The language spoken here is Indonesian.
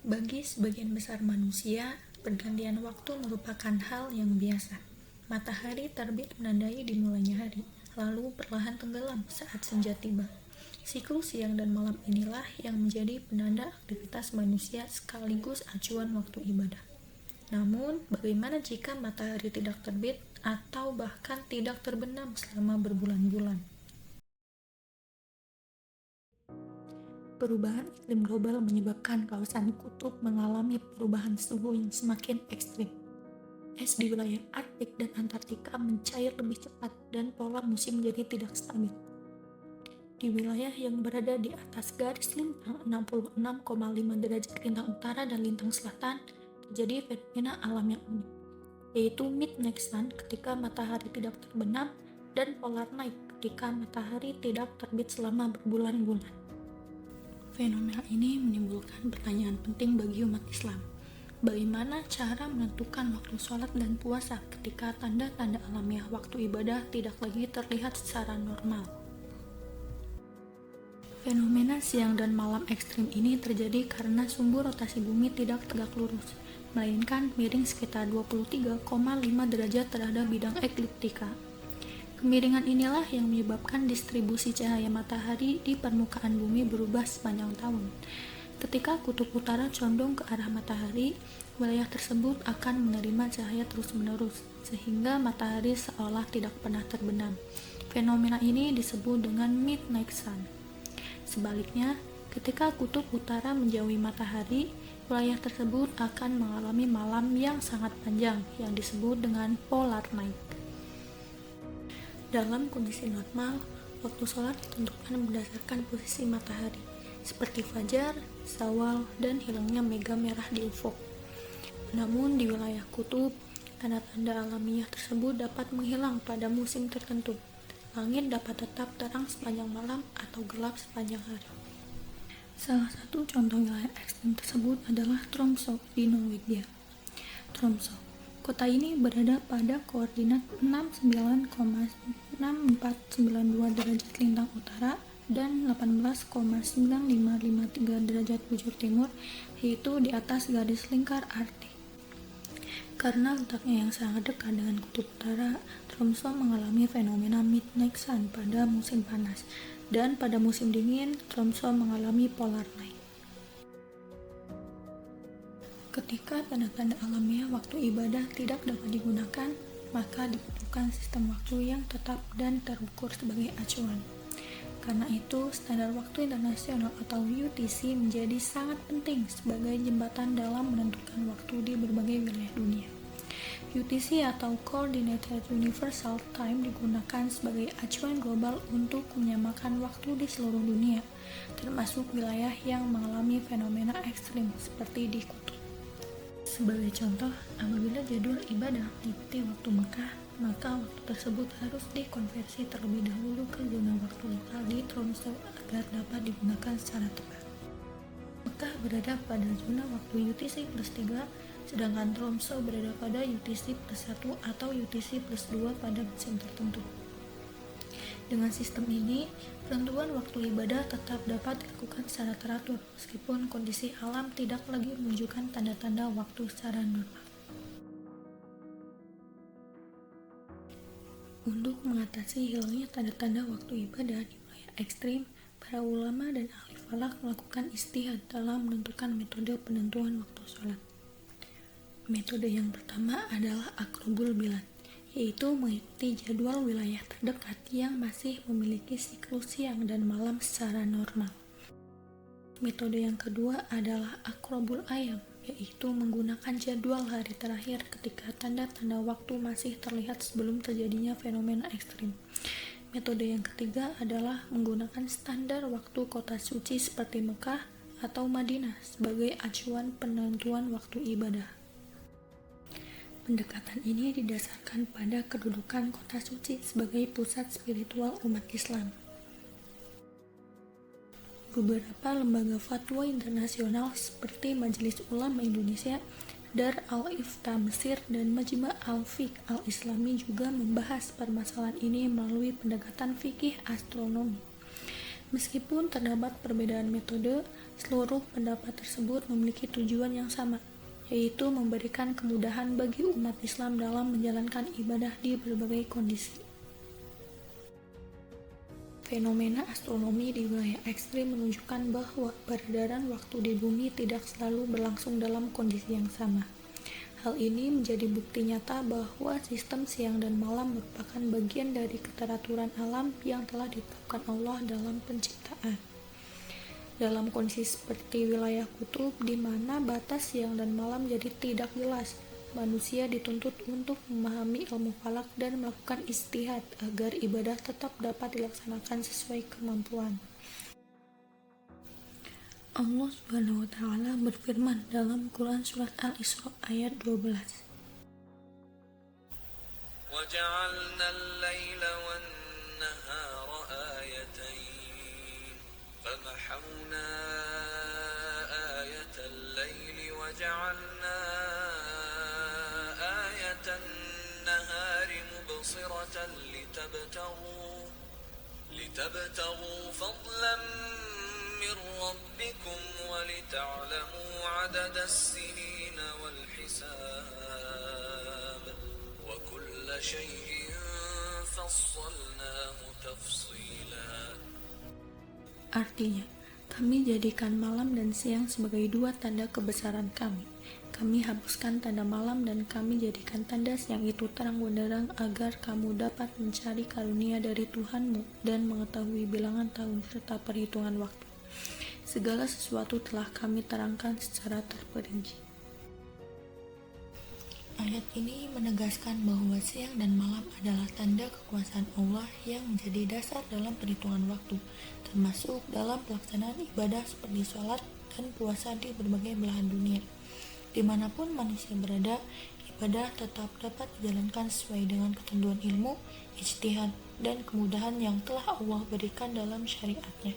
Bagi sebagian besar manusia, pergantian waktu merupakan hal yang biasa. Matahari terbit menandai dimulainya hari, lalu perlahan tenggelam saat senja tiba. Siklus siang dan malam inilah yang menjadi penanda aktivitas manusia sekaligus acuan waktu ibadah. Namun, bagaimana jika matahari tidak terbit atau bahkan tidak terbenam selama berbulan-bulan? Perubahan iklim global menyebabkan kawasan kutub mengalami perubahan suhu yang semakin ekstrim. Es di wilayah Arktik dan Antartika mencair lebih cepat dan pola musim menjadi tidak stabil. Di wilayah yang berada di atas garis lintang 66,5 derajat lintang utara dan lintang selatan, terjadi fenomena alam yang unik, yaitu midnight sun ketika matahari tidak terbenam dan polar night ketika matahari tidak terbit selama berbulan-bulan. Fenomena ini menimbulkan pertanyaan penting bagi umat Islam. Bagaimana cara menentukan waktu sholat dan puasa ketika tanda-tanda alamiah waktu ibadah tidak lagi terlihat secara normal? Fenomena siang dan malam ekstrim ini terjadi karena sumbu rotasi bumi tidak tegak lurus, melainkan miring sekitar 23,5 derajat terhadap bidang ekliptika. Kemiringan inilah yang menyebabkan distribusi cahaya matahari di permukaan bumi berubah sepanjang tahun. Ketika kutub utara condong ke arah matahari, wilayah tersebut akan menerima cahaya terus-menerus, sehingga matahari seolah tidak pernah terbenam. Fenomena ini disebut dengan midnight sun. Sebaliknya, ketika kutub utara menjauhi matahari, wilayah tersebut akan mengalami malam yang sangat panjang, yang disebut dengan polar night. Dalam kondisi normal, waktu sholat ditentukan berdasarkan posisi matahari, seperti fajar, zawal, dan hilangnya mega merah di ufuk. Namun di wilayah kutub, tanda-tanda alamiah tersebut dapat menghilang pada musim tertentu. Langit dapat tetap terang sepanjang malam atau gelap sepanjang hari. Salah satu contoh wilayah ekstrem tersebut adalah Tromsø di Norwegia. Tromsø, kota ini berada pada koordinat 69,6492 derajat lintang utara dan 18,9553 derajat bujur timur, yaitu di atas garis lingkar Arktik. Karena letaknya yang sangat dekat dengan kutub utara, Tromsø mengalami fenomena midnight sun pada musim panas, dan pada musim dingin, Tromsø mengalami polar night. Ketika tanda-tanda alamiah waktu ibadah tidak dapat digunakan, maka dibutuhkan sistem waktu yang tetap dan terukur sebagai acuan. Karena itu, standar waktu internasional atau UTC menjadi sangat penting sebagai jembatan dalam menentukan waktu di berbagai wilayah dunia. UTC atau Coordinated Universal Time digunakan sebagai acuan global untuk menyamakan waktu di seluruh dunia, termasuk wilayah yang mengalami fenomena ekstrim seperti di kutub. Sebagai contoh, apabila jadwal ibadah mengikuti waktu Mekah, maka waktu tersebut harus dikonversi terlebih dahulu ke zona waktu lokal di Tromsø agar dapat digunakan secara tepat. Mekah berada pada zona waktu UTC plus 3, sedangkan Tromsø berada pada UTC plus 1 atau UTC plus 2 pada musim tertentu. Dengan sistem ini, penentuan waktu ibadah tetap dapat dilakukan secara teratur, meskipun kondisi alam tidak lagi menunjukkan tanda-tanda waktu secara normal. Untuk mengatasi hilangnya tanda-tanda waktu ibadah di wilayah ekstrim, para ulama dan ahli falak melakukan ijtihad dalam menentukan metode penentuan waktu sholat. Metode yang pertama adalah aqrabul bilad, yaitu mengikuti jadwal wilayah terdekat yang masih memiliki siklus siang dan malam secara normal. Metode yang kedua adalah aqrabul ayam, yaitu menggunakan jadwal hari terakhir ketika tanda-tanda waktu masih terlihat sebelum terjadinya fenomena ekstrim. Metode yang ketiga adalah menggunakan standar waktu kota suci seperti Mekah atau Madinah sebagai acuan penentuan waktu ibadah. Pendekatan ini didasarkan pada kedudukan kota suci sebagai pusat spiritual umat Islam. Beberapa lembaga fatwa internasional seperti Majelis Ulama Indonesia, Dar al-Ifta Mesir, dan Majma' al-Fiqh al-Islami juga membahas permasalahan ini melalui pendekatan fikih astronomi. Meskipun terdapat perbedaan metode, seluruh pendapat tersebut memiliki tujuan yang sama, yaitu memberikan kemudahan bagi umat Islam dalam menjalankan ibadah di berbagai kondisi. Fenomena astronomi di wilayah ekstrim menunjukkan bahwa peredaran waktu di bumi tidak selalu berlangsung dalam kondisi yang sama. Hal ini menjadi bukti nyata bahwa sistem siang dan malam merupakan bagian dari keteraturan alam yang telah ditetapkan Allah dalam penciptaan. Dalam kondisi seperti wilayah kutub di mana batas siang dan malam jadi tidak jelas, manusia dituntut untuk memahami ilmu falak dan melakukan ijtihad agar ibadah tetap dapat dilaksanakan sesuai kemampuan. Allah Subhanahu wa taala berfirman dalam Quran surat Al-Isra ayat 12. وَجَعَلْنَا اللَّيْلَ وَالنَّهَارَ آيَتَيْنِ فَمَحَوْنَا آيَةَ اللَّيْلِ وَجَعَلْنَا آيَةَ النَّهَارِ مُبْصِرَةً لِتَبْتَغُوا فَضْلًا مِّن رَّبِّكُمْ وَلِتَعْلَمُوا عَدَدَ السِّنِينَ وَالْحِسَابَ وَكُلَّ شَيْءٍ فَصَّلْنَاهُ تَفْصِيلًا. Artinya, kami jadikan malam dan siang sebagai dua tanda kebesaran kami. Kami hapuskan tanda malam dan kami jadikan tanda siang itu terang benderang agar kamu dapat mencari karunia dari Tuhanmu dan mengetahui bilangan tahun serta perhitungan waktu. Segala sesuatu telah kami terangkan secara terperinci. Ayat ini menegaskan bahwa siang dan malam adalah tanda kekuasaan Allah yang menjadi dasar dalam perhitungan waktu, termasuk dalam pelaksanaan ibadah seperti sholat dan puasa di berbagai belahan dunia. Dimanapun manusia berada, ibadah tetap dapat dijalankan sesuai dengan ketentuan ilmu, ijtihad, dan kemudahan yang telah Allah berikan dalam syariatnya.